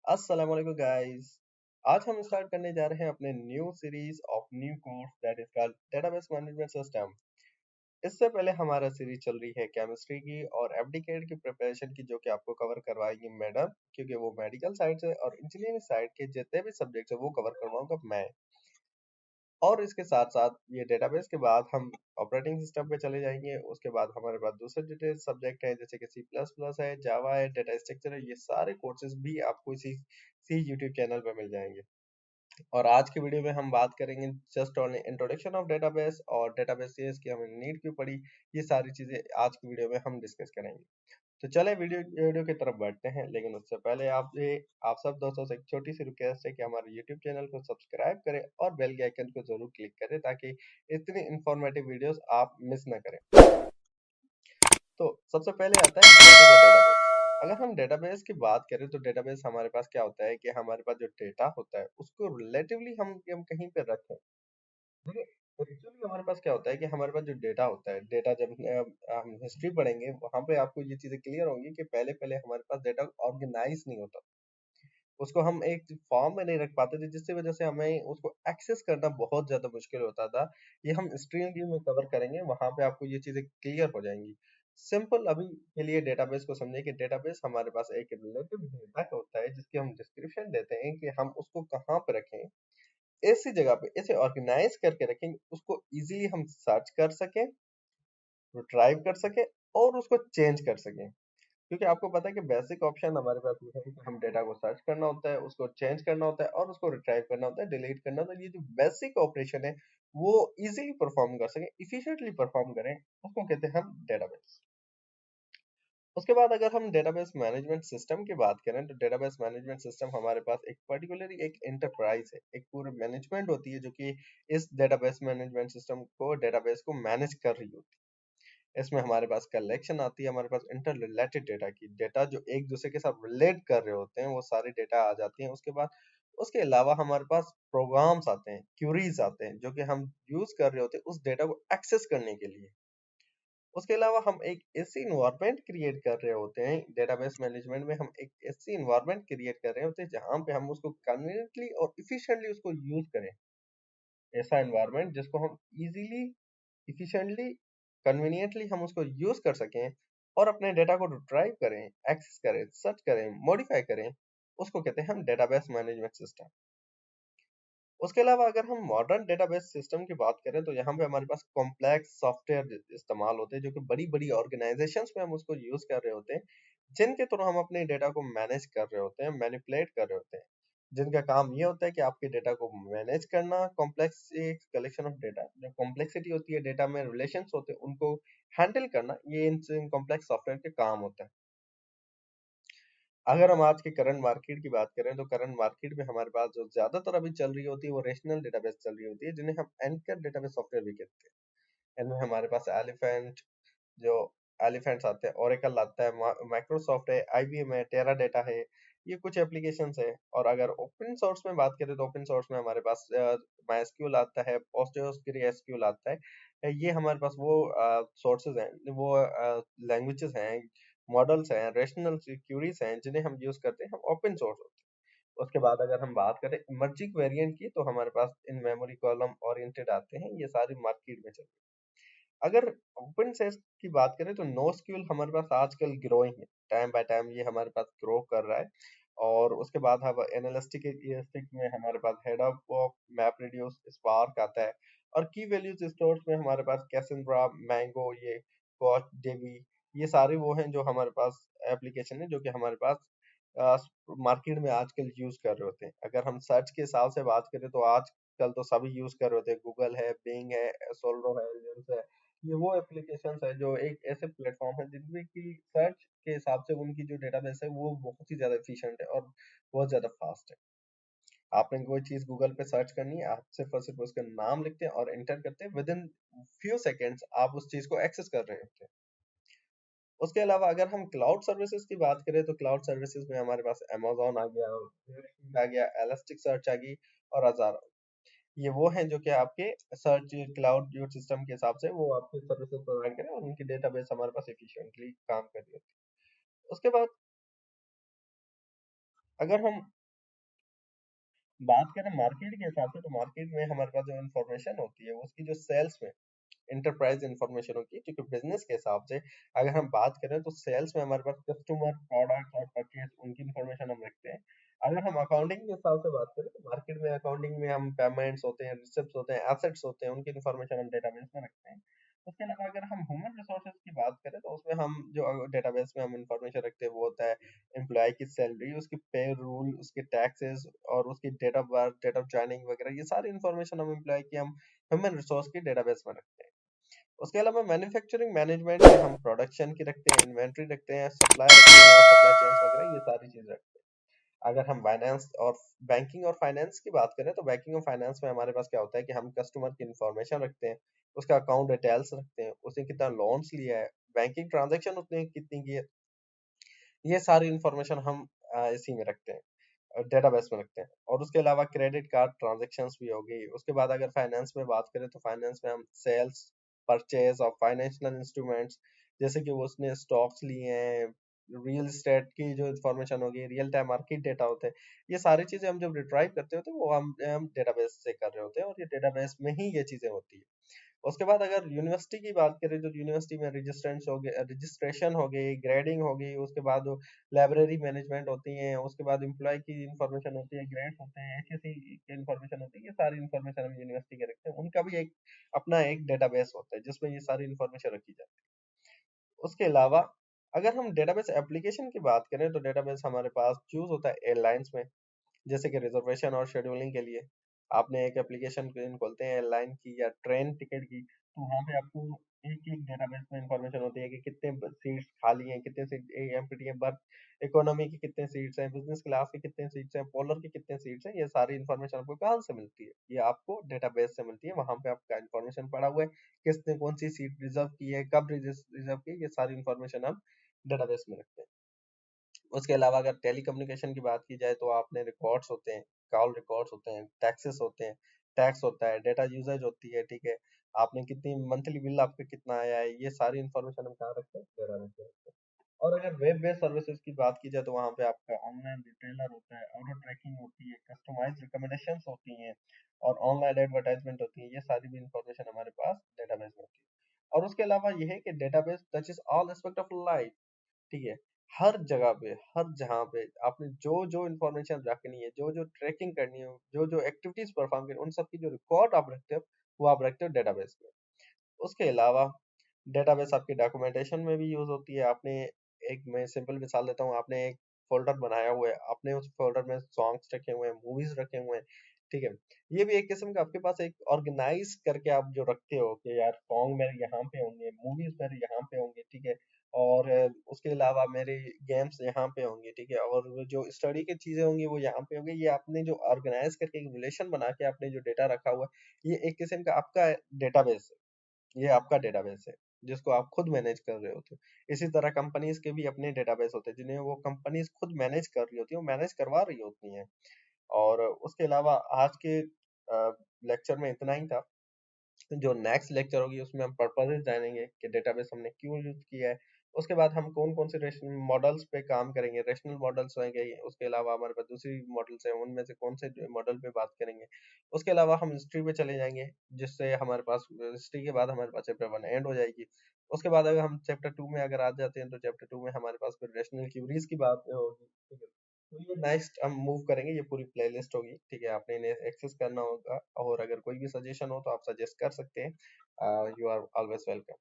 अस्सलाम वालेकुम गाइस। आज हम स्टार्ट करने जा रहे हैं अपने new series of new course that is called database management system. इससे पहले हमारा सीरीज चल रही है केमिस्ट्री की और एफडीकेट की प्रिपरेशन की, जो कि आपको कवर करवाएगी मैडम, क्योंकि वो मेडिकल साइड से और इंजीनियरिंग साइड के जितने भी सब्जेक्ट्स है वो कवर करवाऊंगा मैं। और इसके साथ साथ ये डेटाबेस के बाद हम ऑपरेटिंग सिस्टम पे चले जाएंगे। उसके बाद हमारे पास दूसरे डिटेल सब्जेक्ट है, जैसे कि सी प्लस प्लस है, जावा है, डेटा स्ट्रक्चर है। ये सारे कोर्सेज भी आपको इसी यूट्यूब चैनल पे मिल जाएंगे। और आज की वीडियो में हम बात करेंगे just only introduction of database और डेटाबेस की हमें नीड क्यों पड़ी। ये सारी चीजें आज की वीडियो में हम डिस्कस करेंगे। तो चले वीडियो वीडियो की तरफ बढ़ते हैं, लेकिन उससे पहले आप सब दोस्तों से एक छोटी सी रिक्वेस्ट है कि हमारे YouTube चैनल को सब्सक्राइब करें और बेल के आइकन को जरूर क्लिक करें, ताकि इतनी इंफॉर्मेटिव वीडियोस आप मिस ना करें। तो सबसे पहले आता है व्हाट इज अ डेटाबेस। अगर हम डेटाबेस की बात करें तो डेटाबेस हमारे पास क्या होता है कि हमारे पास जो डेटा होता है उसको रिलेटिवली हम कहीं पे रखें। देखिए, एक्चुअली हमारे पास क्या होता है कि हमारे पास जो डेटा होता है, डेटा जब हम हिस्ट्री पढ़ेंगे वहां पे आपको ये चीजें क्लियर होंगी कि पहले पहले हमारे पास डेटा ऑर्गेनाइज नहीं होता। उसको हम एक फॉर्म में नहीं रख पाते थे, जिसकी वजह से हमें उसको एक्सेस करना बहुत ज्यादा मुश्किल होता था। ये हम स्ट्रीम व्यू में कवर करेंगे, वहां पे आपको ये चीजें क्लियर हो जाएंगी। सिंपल अभी के लिए डेटाबेस को समझे कि डेटाबेस हमारे पास एक रिलेटिव डेटा होता है, जिसकी हम डिस्क्रिप्शन देते हैं कि हम उसको कहाँ पे रखें। ऐसी जगह पे इसे ऑर्गेनाइज करके रखेंगे, उसको इजीली हम सर्च कर सकें, ड्राइव कर सकें और उसको चेंज कर सकें। क्योंकि आपको पता है कि बेसिक ऑप्शन हमारे पास ये है कि हम डेटा को सर्च करना होता है, उसको चेंज करना होता है और उसको रिट्राइव करना होता है, डिलीट करना होता है। ये जो बेसिक ऑपरेशन है वो इजीली परफॉर्म कर सकें, इफिशिएंटली परफॉर्म करें, उसको कहते हैं हम डेटाबेस। उसके बाद अगर हम डेटाबेस मैनेजमेंट सिस्टम की बात करें तो डेटाबेस मैनेजमेंट सिस्टम हमारे पास एक पर्टिकुलरली एक एंटरप्राइज है, एक पूरी मैनेजमेंट होती है जो कि इस डेटाबेस मैनेजमेंट सिस्टम को डेटाबेस को मैनेज कर रही होती है। इसमें हमारे पास कलेक्शन आती है, हमारे पास इंटर रिलेटेड डेटा की, डेटा जो एक दूसरे के साथ रिलेट कर रहे होते हैं वो सारी डेटा आ जाती हैं। उसके बाद उसके अलावा हमारे पास प्रोग्राम्स आते हैं, क्यूरीज आते हैं, जो कि हम यूज कर रहे होते हैं उस डेटा को एक्सेस करने के लिए। उसके अलावा हम एक ऐसी इन्वायरमेंट क्रिएट कर रहे होते हैं, डेटाबेस मैनेजमेंट में हम एक ऐसी इन्वायरमेंट क्रिएट कर रहे होते हैं जहां पे हम उसको कन्वीनियंटली और इफिशिएंटली उसको यूज करें। ऐसा इन्वायरमेंट जिसको हम इजीली, इफिशिएंटली, कन्वीनियंटली हम उसको यूज कर सकें और अपने डेटा को रिट्राइव करें, एक्सेस करें, सर्च करें, मॉडिफाई करें, उसको कहते हैं हम डेटाबेस मैनेजमेंट सिस्टम। उसके अलावा अगर हम मॉडर्न डेटाबेस सिस्टम की बात करें तो यहाँ पे हमारे पास कॉम्प्लेक्स सॉफ्टवेयर इस्तेमाल होते हैं, जो कि बड़ी बड़ी ऑर्गेनाइजेशंस में हम उसको यूज कर रहे होते हैं, जिनके थ्रू हम अपने डेटा को मैनेज कर रहे होते हैं, मैनिपुलेट कर रहे होते हैं। जिनका काम ये होता है कि आपके डेटा को मैनेज करना, कॉम्प्लेक्स कलेक्शन ऑफ डेटा, जो कॉम्प्लेक्सिटी होती है डेटा में, रिलेशंस होते हैं, उनको हैंडल करना, ये इन कॉम्प्लेक्स सॉफ्टवेयर के काम होता है। अगर हम आज के करंट मार्केट की बात करें तो करंट मार्केट में हमारे पास जो ज्यादातर अभी चल रही होती है वो रेशनल डेटाबेस चल रही होती है, जिन्हें हम एंकर डेटाबेस सॉफ्टवेयर भी कहते हैं। इनमें हमारे पास एलिफेंट, जो एलिफेंट्स आते हैं, ओरेकल आता है, माइक्रोसॉफ्ट है, आईबीएम है, टेरा डेटा है, ये कुछ एप्लीकेशंस है। और अगर ओपन सोर्स में बात करें तो ओपन सोर्स में हमारे पास माइस्क्यूल आता है, पोस्टग्रेसक्यूएल आता है। ये हमारे पास वो सोर्सेज हैं, वो लैंग्वेजेस हैं, मॉडल्स हैं, रेशनल क्यूरीज हैं, जिन्हें हम यूज करते हैं, हम ओपन सोर्स होते हैं। उसके बाद अगर हम बात करें इमर्जिंग वेरिएंट की तो हमारे पास इन मेमोरी कॉलम ओरिएंटेड आते हैं, ये सारी मार्केट में चल रही है। अगर ओपन सोर्स की बात करें तो नोस्क्यूल हमारे पास आजकल ग्रोइंग है, टाइम बाय टाइम ये हमारे पास ग्रो कर रहा है। और उसके बाद हम एनालिस्टिक में हमारे पास head of map reduce spark आता है। और की वैल्यूज स्टोर्स में हमारे पास कैसेंड्रा, मैंगो, ये कॉच डेबी, ये सारे वो हैं जो हमारे पास एप्लीकेशन है, जो कि हमारे पास मार्केट में आजकल यूज कर रहे होते हैं। अगर हम सर्च के हिसाब से बात करें तो आजकल तो सभी यूज कर रहे होते हैं, गूगल है, बिंग है, सोल्डो है, लेंस है। ये वो एप्लीकेशंस है जो एक ऐसे प्लेटफॉर्म है जिनमें की सर्च के हिसाब से उनकी जो डेटाबेस है वो बहुत ही ज्यादा एफिशिएंट है और बहुत ज्यादा फास्ट है। आपने कोई चीज गूगल पे सर्च करनी है, आप सिर्फ और सिर्फ उसका नाम लिखते हैं और एंटर करते हैं, विद इन फ्यू सेकेंड्स आप उस चीज को एक्सेस कर रहे होते हैं। उसके अलावा अगर हम क्लाउड सर्विसेज की बात करें तो क्लाउड सर्विसेज में हमारे पास अमेजोन आ गया, आ गया, एलास्टिक सर्च आ गई और हजारों। ये वो हैं जो कि आपके सर्च क्लाउड जो सिस्टम के हिसाब से वो आपके सर्विसेज प्रोवाइड करें और उनकी डेटाबेस हमारे पास एफिशिएंटली काम कर रही होती है। उसके बाद अगर हम बात करें मार्केट के हिसाब से, तो मार्केट में हमारे पास जो इन्फॉर्मेशन होती है वो उसकी जो सेल्स में इंटरप्राइज इन्फॉर्मेशन होती है, क्योंकि बिजनेस के हिसाब से अगर हम बात करें तो सेल्स में हमारे पास कस्टमर, प्रोडक्ट और परचेज उनकी इन्फॉर्मेशन हम रखते हैं। अगर हम अकाउंटिंग के हिसाब से बात करें तो मार्केट में अकाउंटिंग में हम पेमेंट्स होते हैं, रिसिप्ट होते हैं, एसेट्स होते हैं, उनकी इन्फॉर्मेशन हम डेटाबेस में रखते हैं। उसके अलावा अगर हम ह्यूमन रिसोर्सेज की बात करें तो उसमें हम जो डेटाबेस में हम इंफॉर्मेशन रखते हैं वो होता है एम्प्लॉय की सैलरी, उसकी पे रूल, उसके टैक्सेस और उसकी date of birth, date of joining वगैरह, ये सारी इन्फॉर्मेशन हम एम्प्लॉय की हम ह्यूमन रिसोर्स की डेटाबेस में रखते हैं। उसके अलावा मैन्युफैक्चरिंग मैनेजमेंट में हम प्रोडक्शन की रखते हैं, इन्वेंट्री रखते हैं, सप्लाई रखते हैं और सप्लाई चेन्स वगैरह, ये सारी चीज रखते हैं। अगर हम फाइनेंस और बैंकिंग और फाइनेंस की बात करें तो बैंकिंग और फाइनेंस में हमारे पास क्या होता है कि हम कस्टमर की इंफॉर्मेशन रखते हैं, उसका अकाउंट डिटेल्स रखते हैं, उसने कितना लोन्स लिया है, बैंकिंग ट्रांजेक्शन उसने कितनी की है, ये सारी इंफॉर्मेशन हम इसी में रखते हैं, डेटाबेस में रखते हैं। और उसके अलावा क्रेडिट कार्ड ट्रांजैक्शंस भी हो गई। उसके बाद अगर फाइनेंस में बात करें तो फाइनेंस में हम sales, purchase of financial instruments, जैसे कि वो उसने स्टॉक्स लिए हैं, रियल एस्टेट की जो इन्फॉर्मेशन होगी, रियल टाइम मार्केट डेटा होते हैं, ये सारी चीजें हम जब रिट्राइव करते होते हैं वो हम डेटाबेस से कर रहे होते हैं, और ये डेटाबेस में ही ये चीजें होती है। उसके बाद अगर यूनिवर्सिटी की बात करें तो यूनिवर्सिटी में रजिस्ट्रेंस हो गए, रजिस्ट्रेशन हो गई, ग्रेडिंग हो गई, उसके बाद लाइब्रेरी मैनेजमेंट होती है, उसके बाद एम्प्लॉय की इंफॉर्मेशन होती है, ग्रेड्स होते हैं, एचएससी की इंफॉर्मेशन होती है, ये सारी इंफॉर्मेशन हम यूनिवर्सिटी के रखते हैं। उनका भी एक अपना एक डेटाबेस होता है जिसमें ये सारी इंफॉर्मेशन रखी जाती है। उसके अलावा अगर हम डेटाबेस एप्लीकेशन की बात करें तो डेटाबेस हमारे पास यूज होता है एयरलाइंस में, जैसे कि रिजर्वेशन और शेड्यूलिंग के लिए। आपने एक एप्लीकेशन खोलते हैं एयरलाइन की या ट्रेन टिकट की, तो वहाँ पे आपको एक एक डेटाबेस में इंफॉर्मेशन होती है कि कितने सीट्स खाली हैं, कितने सीट एम्प्टी है, बर्थ इकोनॉमी की कितने सीट्स हैं, बिजनेस क्लास की कितने सीट्स हैं, पोलर की कितने सीट्स हैं, ये सारी इंफॉर्मेशन आपको कहाँ से मिलती है? ये आपको डेटाबेस से मिलती है। वहाँ पे आपका इंफॉर्मेशन पड़ा हुआ है, किसने कौन सी सीट रिजर्व की है, कब रिजर्व की है, ये सारी इंफॉर्मेशन हम डेटाबेस में रखते हैं। उसके अलावा अगर टेलीकम्युनिकेशन की बात की जाए तो आपने रिकॉर्ड्स होते हैं, कॉल रिकॉर्ड्स होते हैं, टैक्सेस होते हैं, टैक्स होता है, डेटा यूसेज होती है, ठीक है, आपने कितनी मंथली बिल आपका कितना आया है, ये सारी इंफॉर्मेशन हम कहाँ रखते हैं? डेटाबेस में रखते हैं। और अगर वेब बेस्ड सर्विसेज की बात की जाए तो वहाँ पे आपका ऑनलाइन रिटेलर होता है, ऑर्डर ट्रैकिंग होती है, कस्टमाइज्ड रिकमेंडेशंस होती हैं और ऑनलाइन एडवर्टाइजमेंट होती है, ये सारी भी इंफॉर्मेशन हमारे पास डेटाबेस में होती है। और उसके अलावा ये है कि database touches all aspect of life, ठीक है, हर जगह पे, हर जहाँ पे आपने जो जो इन्फॉर्मेशन रखनी है, जो जो ट्रैकिंग करनी है, जो जो एक्टिविटीज परफॉर्म करनी है, उन सब की जो रिकॉर्ड आप रखते हो वो आप रखते हो डेटाबेस में। उसके अलावा डेटाबेस आपकी डॉक्यूमेंटेशन में भी यूज होती है। आपने एक, मैं सिंपल मिसाल देता हूँ, आपने एक फोल्डर बनाया हुआ है, आपने उस फोल्डर में सॉन्ग्स रखे हुए हैं, मूवीज रखे हुए हैं, ठीक है, ये भी एक किस्म का आपके पास एक ऑर्गेनाइज करके आप जो रखते हो कि यार सॉन्ग मेरे यहाँ पे होंगे, मूवीज मेरे यहाँ पे होंगे, ठीक है, और उसके अलावा मेरे गेम्स यहाँ पे होंगे, ठीक है, और वो जो स्टडी की चीजें होंगी वो यहाँ पे होंगी। ये आपने जो ऑर्गेनाइज करके एक रिलेशन बना के आपने जो डेटा रखा हुआ है, ये एक किस्म का आपका डेटाबेस है, ये आपका डेटाबेस है जिसको आप खुद मैनेज कर रहे होते हो। इसी तरह कंपनीज के भी अपने डेटाबेस होते हैं जिन्हें वो कंपनीज खुद मैनेज कर रही होती है, वो मैनेज करवा रही होती हैं। और उसके अलावा आज के लेक्चर में इतना ही था। जो नेक्स्ट लेक्चर होगी उसमें हम पर्पसेस जानेंगे कि डेटाबेस हमने क्यों यूज किया है। उसके बाद हम कौन कौन से रेशनल मॉडल्स पे काम करेंगे, रेशनल मॉडल्स होंगे, उसके अलावा हमारे पास दूसरी मॉडल्स हैं, उनमें से कौन से मॉडल पे बात करेंगे। उसके अलावा हम हिस्ट्री पे चले जाएंगे, जिससे हमारे पास हिस्ट्री के बाद हमारे पास चैप्टर 1 एंड हो जाएगी। उसके बाद अगर हम चैप्टर 2 में अगर आ जाते हैं तो चैप्टर 2 में हमारे पास फिर रेशनल क्यूरीज की बात होगी, ठीक है। तो ये नेक्स्ट हम मूव करेंगे, ये पूरी प्लेलिस्ट होगी, ठीक है, आपने इन्हें एक्सेस करना होगा, और अगर कोई भी सजेशन हो तो आप सजेस्ट कर सकते हैं। You are always welcome.